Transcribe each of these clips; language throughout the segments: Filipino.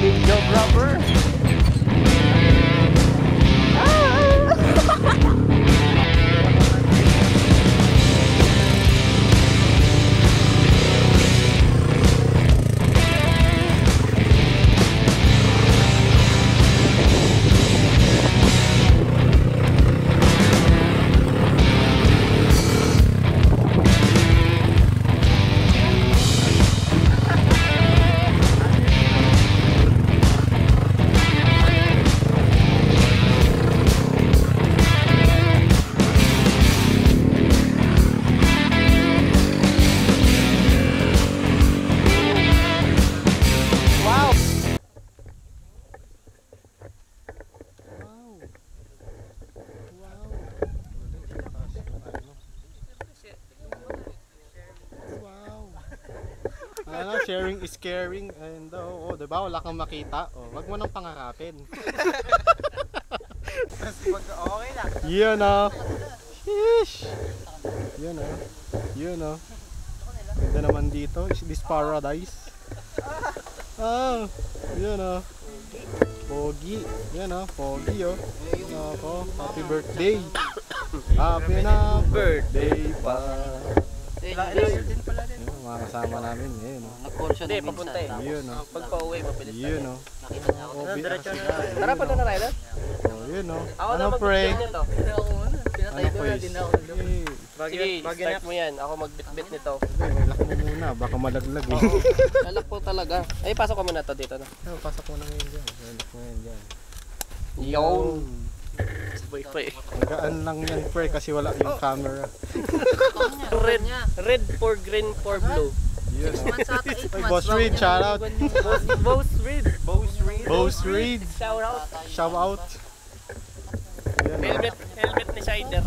videographer. Ano, sharing is caring. And diba? Wala kang makita. Wag mo nang pangarapin. Okay lang. Yun o. Sheesh. Yun o. Yun o. Ganda naman dito. Is this paradise? Yun o. Pogi. Yun o. Pogi o. Ako. Happy birthday. Happy na birthday pa. Din pala din. Mga kasama namin. Yun o. Nag-call siya Hindi, ng papunta eh. Yun o. Pag pa-uwi, mabilis tayo. Yun o. Nakita niya ako. Diretso na. Tara pa doon na tayo. Yun o. Ako Ano na pre? mag-bitbit nito. Ano quiz? Sige, start mo yan. Ako mag-bitbit nito. Lalak mo muna. Baka malaglag eh. Lalak po talaga. Ay, pasok ko muna to dito na. Pasok mo na ngayon dyan. Lalak mo ngayon dyan. Yun. Sabay pa eh. Magaan lang yan pre kasi wala yung camera. Red for green for blue. Yun o. Ay, Ay, Boss Reed, shout out. Boss Reed. Boss Reed. Shout out. Shout out. Yun o. Helmet ni Shider.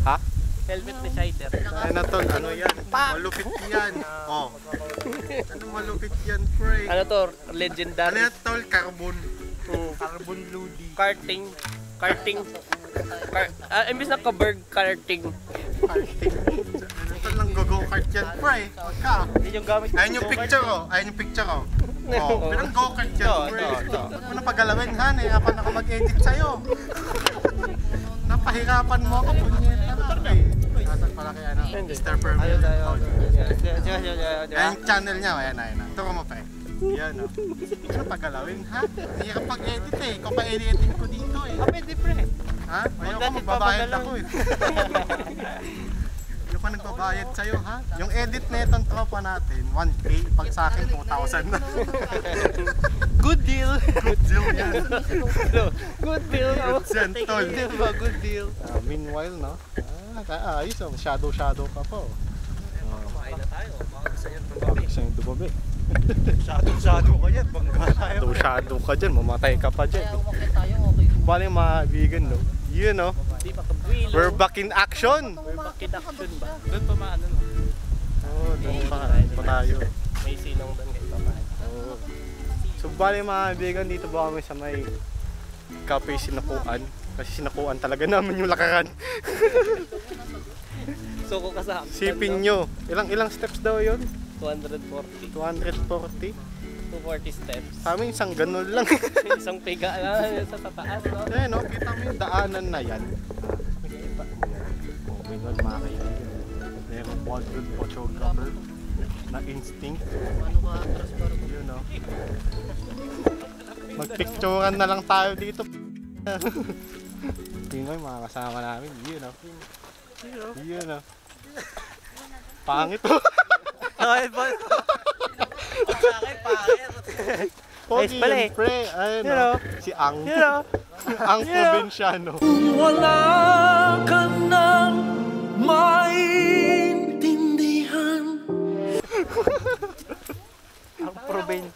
Ha? Helmet ni Shider. Ay na tol, ano yan? Malupit yan. Oh. Ano malupit yan pre? Ano to? Ano Legendary. yan tol? Carbon. Carbon Ludi. Karting. Imbis na kaberg, karting. Karting. Ano tol lang go-kart yan pre? Wagka. Yun yung gamit. Ayun yung picture ko. Ayun yung picture ko. Oh, pinang go-kart yan pre. Ano na pagalawin han eh. Apan ako mag-edit sa'yo. Napahirapan mo ako. Punyeta na pre. Nasaan pala kaya na? Mr. Permit. Ayan yung channel niya. Ayan. Turo mo pre. Yan o. Ano pagalawin ha? Hindi ka pag-edit eh. Ikaw pa editing ko dito eh. Pwede pre. Ha? Ayaw ko magbabayad ako eh. Ayaw ko nagbabayad sa'yo ha? Yung edit na itong tropa natin, 1K. Pag sa akin, 2,000 na. Good deal. Good deal yan. Good deal. Good yan, tol. Good deal. Meanwhile, no? Ayos oh. Shadow ka po. Kumain na tayo. Mga gusto niyan Gusto yung dumabi. Shadow ka yan. Bangga tayo. Shadow ka dyan. Mamatay ka pa dyan. Kaya umakit tayo, okay. Bali mga kaibigan, no? Yun, no? Di pa kabwilo. We're back in action! We're back in action ba? Doon pa maano no? Oo, doon pa tayo. May silong doon kayo pa. Oo. So bali mga kaibigan, dito ba kami sa may Cafe Sinapuan? Kasi sinapuan talaga namin yung lakaran. So ko kasama. Sipin nyo. Ilang steps daw yun? 240. 240? 240 steps. Sa amin isang ganun lang. Isang piga lang sa tataas, no? Eh no, kita mo yung daanan na yan. Makikita mo yan. Okay nun mga kaibigan. Merong quadrant photographer na instinct. Ano ka, transfer ko? Yun o. Magpicturean na lang tayo dito. Yun o, yung mga kasama namin. Yun o. Yun o. Pangit o. Ay, boy. Pangit, pangit. Pogi pala yan, eh. pre. Ayun You o. know. Si Ang. You know. Ang probinsyano. Wala ka nang maintindihan. Ang provincial.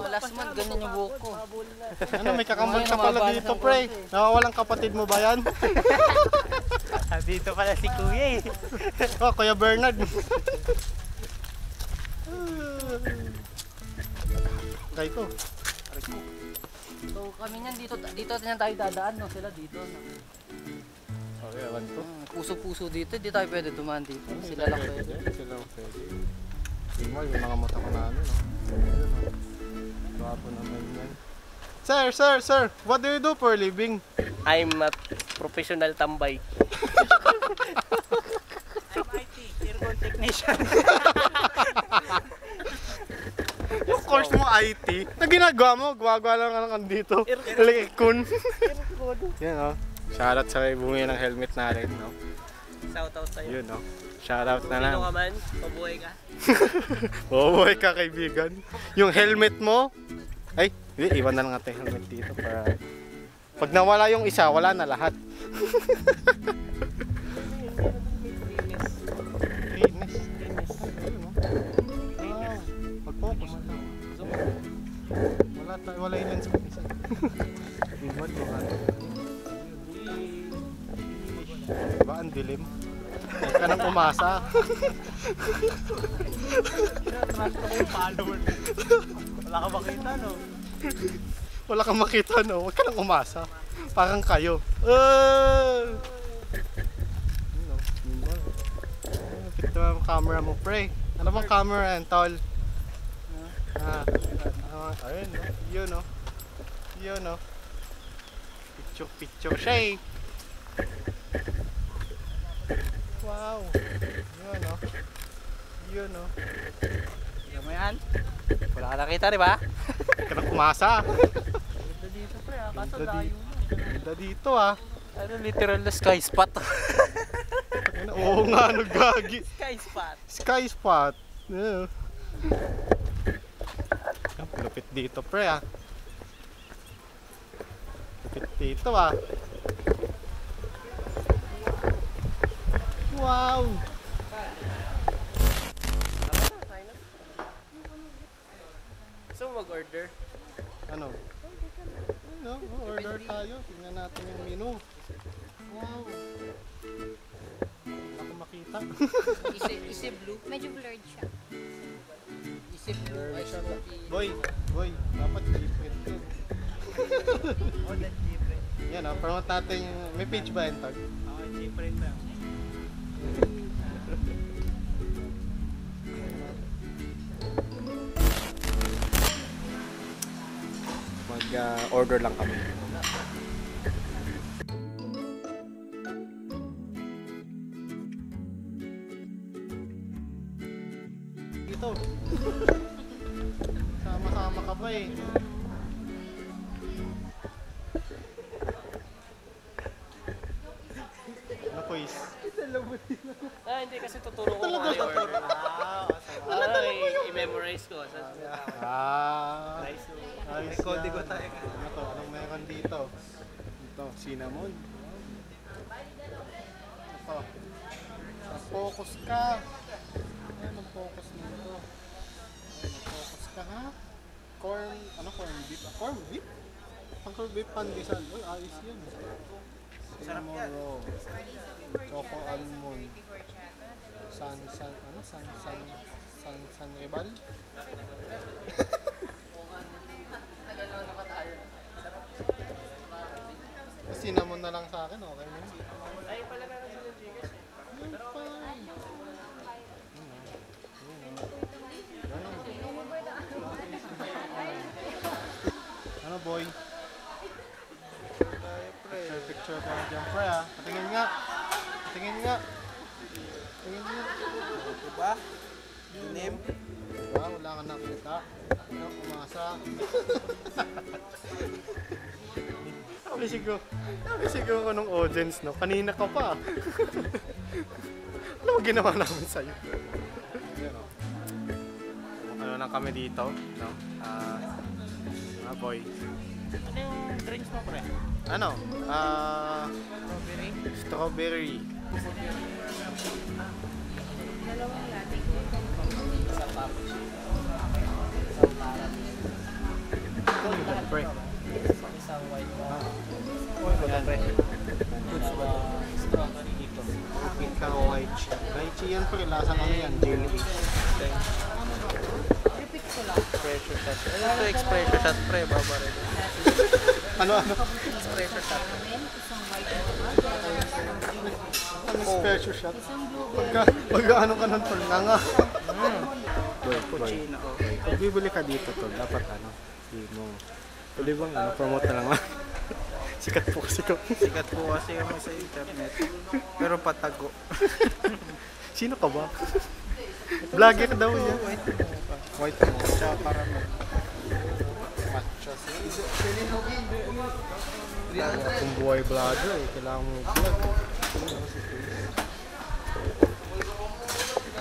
Last month, ganyan yung buhok ko. Ano, may kakambal ka pala dito, pre. Nawawalang kapatid mo ba yan? Dito pala si Kuya eh. Oh, Kuya Bernard. Try ko. So kami niyan, dito na tayo dadaan, no? Sila dito. No? Okay, awan ko. Puso-puso dito, di tayo pwede dumaan dito. Sila lang pwede. Sila lang pwede. Yung mga mata ko na ano, no? Ayun, no? Gwapo naman yan. Sir, what do you do for a living? I'm a professional tambay. I'm IT, aircon technician. Yung course mo IT, na ginagawa mo, gumagawa lang ka dito. Aircon. Yan o. Shoutout sa may bumili ng helmet natin, no? Shoutout sa'yo. Yun, no? Shoutout na lang. Sino ka man? Mabuhay ka. Mabuhay ka, kaibigan. Yung helmet mo, ay, hindi, iwan na lang natin yung helmet dito para pag nawala yung isa, wala na lahat. Linis. Ayun, no? Wow. Mag-focus na. Wala yung lens ko isa. Iwan mo ka. Diba ang dilim? Huwag ka nang umasa. Wala ka makita, no? Wala kang makita, no? Huwag ka nang umasa. Parang kayo. Pito ang camera mo, pre. Ano bang camera yan, tol? Ayun, no? Yun, no? Yun, no? Picture siya, eh. Wow. Yun, no? Yun, no? Tignan mo yan. Wala ka nakita, di ba? Huwag ka nang umasa. Ganda dito pre ah, kaso Ganda layo. Ganda dito, ah. Ano, literal na sky spot. Oo nga, nagagi. Sky spot. Sky spot. Yeah. Lupit dito, pre, ah. Lupit dito, ah. Wow. So mag-order. Ano? Ano? Order tayo. Tingnan natin yung menu. Wow. Wala akong makita. Isi blue. Medyo blurred siya. Isi blue ay siya Boy, dapat different yun. Oh, that's different. Yan, oh, promote natin yung... May page ba yan, Tag? Okay, different na. Mag-order lang kami. Dito. Sama-sama ka ba eh. Ano quiz? Hindi kasi tuturo ko kung ano yung order. I-memorize ko. Ayos May kodigo yan. tayo. Ano to? Anong meron dito? Ito, cinnamon. Ito. Focus ka. Ay, mag-focus nito. Mag-focus ka, ha? Corn beef? Corn beef? Ang corn beef pandesal. Uy, ayos yan. Cinnamon roll. Choco almond. San Rebal? Cinnamon na lang sa akin, okay na yun. Ay, pala meron sila Gcash. Ano boy? Picture ka dyan, pre, ah. Patingin nga. Patingin nga. Diba? Name? Diba? Wala ka nakita. Wala kang umasa. Sabi siguro ko nung audience, no? Kanina ka pa. Ano mo ginawa namin sa'yo? Yan, no? Ano lang kami dito, no? Boy. Ano yung drinks mo, pre? Ano? Strawberry? Strawberry. Dalawang latte. Sa cappuccino. Ito yung pre. Isang white Yan. dalawang strawberry dito. Ikaw white shot. Lychee yan pre. Lasang ano yan? Jelly. Repeat ko lang. Espresso shot. Ano ito espresso shot pre? Babarin. Ano? Espresso shot. Isang white. Ano special shot? Isang blueberry. Pag-ano ka ng tol na nga. Cappuccino. Pag bibili ka dito tol, dapat ano? Sino? Pwede bang promote na lang Sikat po kasi ko. Sikat po kasi kami sa internet. Pero patago. Sino ka ba? Vlogger daw yan. White mo. Siya para matcha. Kung buhay vlogger eh, kailangan mo vlog.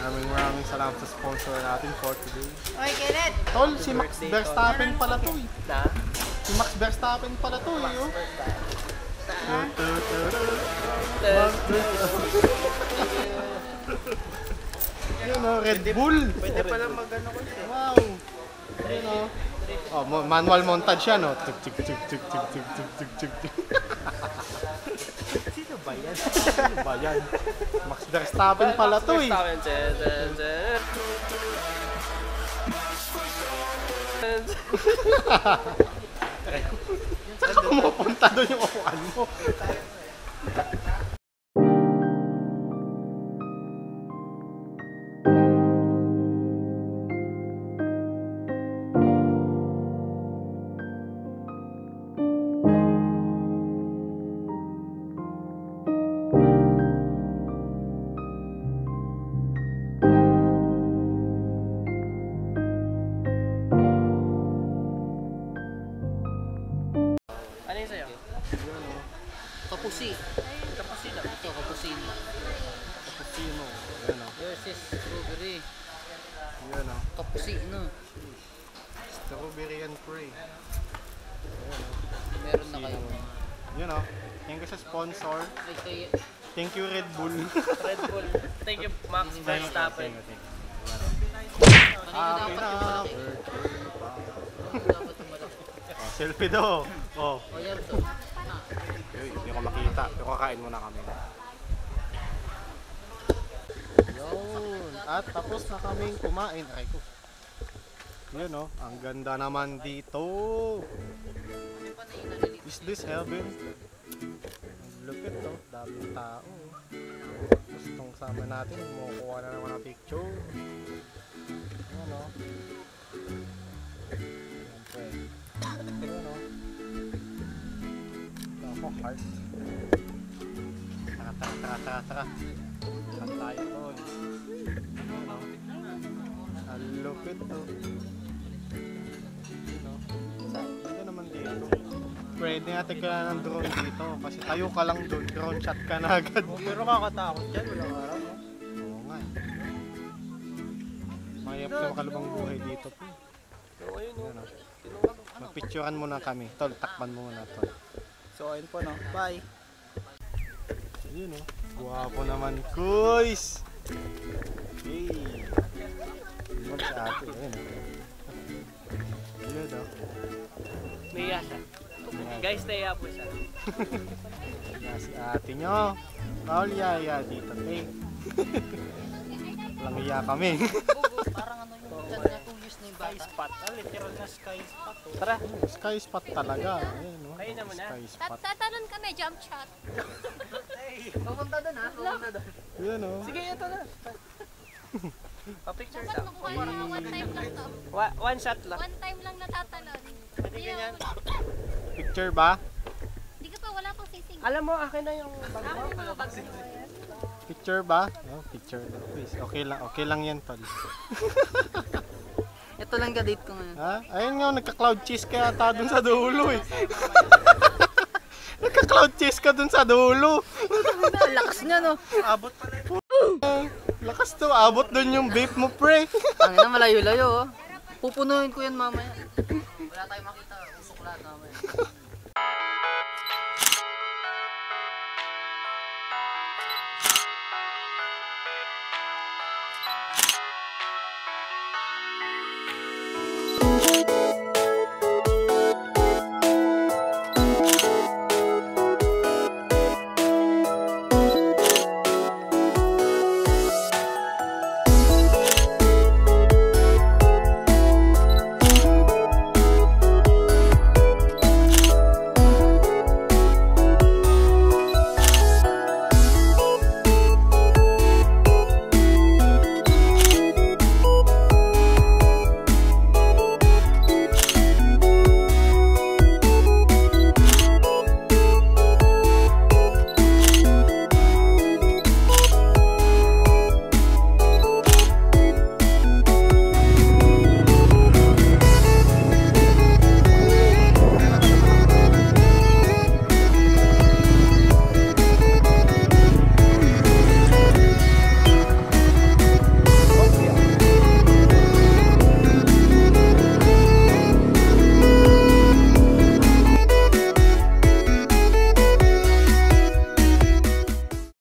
Maraming salamat sa sponsor natin for today. Oy, Kenneth! Tol, si Max Verstappen pala to eh. Na? Si Max Verstappen pala to eh. Oh. Yun o, Red Bull. Pwede pala mag-ano ko siya. Wow. Yun o. Oh, manual montage yan o. Tuk tuk tuk tuk tuk tuk tuk tuk tuk tuk. Sino ba yan? Ano ba yan? Max Verstappen pala to eh. Saan ka pumunta doon yung upuan mo? Ano yung sa'yo? Kapusi. Kapusin na. Ito, kapusino. Cappuccino. Yan o. Versus strawberry. Yan o. Kapusino. Strawberry and pray. Meron na kayo. Yun o. Thank you sa sponsor. Ay, kaya... Thank you Red Bull. Red Bull. Thank you, Max Verstappen. Happy na birthday pa. Dapat tumalaki. Oh, selfie daw. Oh. O, yan to. Hindi ko makita. Pero kakain muna kami. Yun. At tapos na kaming kumain. Ay ko. Yun o. Ang ganda naman dito. Is this heaven? Ang lupit to. Daming tao. Tapos itong sama natin. Makukuha na naman ng picture. Yan o. Ayan o. Ako heart. Tara. Saan tayo doon? Ang lupit to. Ano naman dito? Pwede natin kailangan ng drone dito. Kasi tayo ka lang doon. Drone shot ka na agad. Pero kakatakot dyan. Walang araw. No? Oo nga eh. Mahirap sa makalubang buhay dito po. Ayun o. Ano? Magpicturean muna kami. Tol, takpan mo muna tol. So ayun po no. Bye. Ayun o. Guwapo naman, kuys! Hey! Yun si ate. Ayun o. Yun o. Naiya siya. Guys, naiya po siya. Yan si ate nyo. Paul, yaya dito. Hey! Walang iya kami. Parang ano yung dyan na 2 years na yung Sky bata. spot. Literal na sky spot. Oh. Tara. Sky spot talaga. Ayun o. Kayo naman na. Sky spot. Tatalon kami, jump shot. Pupunta doon ha? Pupunta doon. Yun o. Sige, ito na. Pa-picture Dapat daw. makuha na one time lang to. One shot lang. One time lang natatalon. Pwede ganyan. Picture ba? Hindi ka pa, wala pang sisig. Alam mo, akin na yung bag Ako mo. yung mga bag mo. Picture ba? Oh, picture daw. Please. Okay lang yan tol. Ito lang ka-date ko ngayon. Ha? Ayun nga, nagka-cloud chase ka yata dun sa dulo eh. Nagka-cloud chase ka dun sa dulo. Lakas niya no. Abot pala. Lakas to, abot dun yung vape mo pre. Ang ina, malayo-layo oh. Pupunuin ko yan mamaya. Wala tayong makita. Usok lahat mamaya.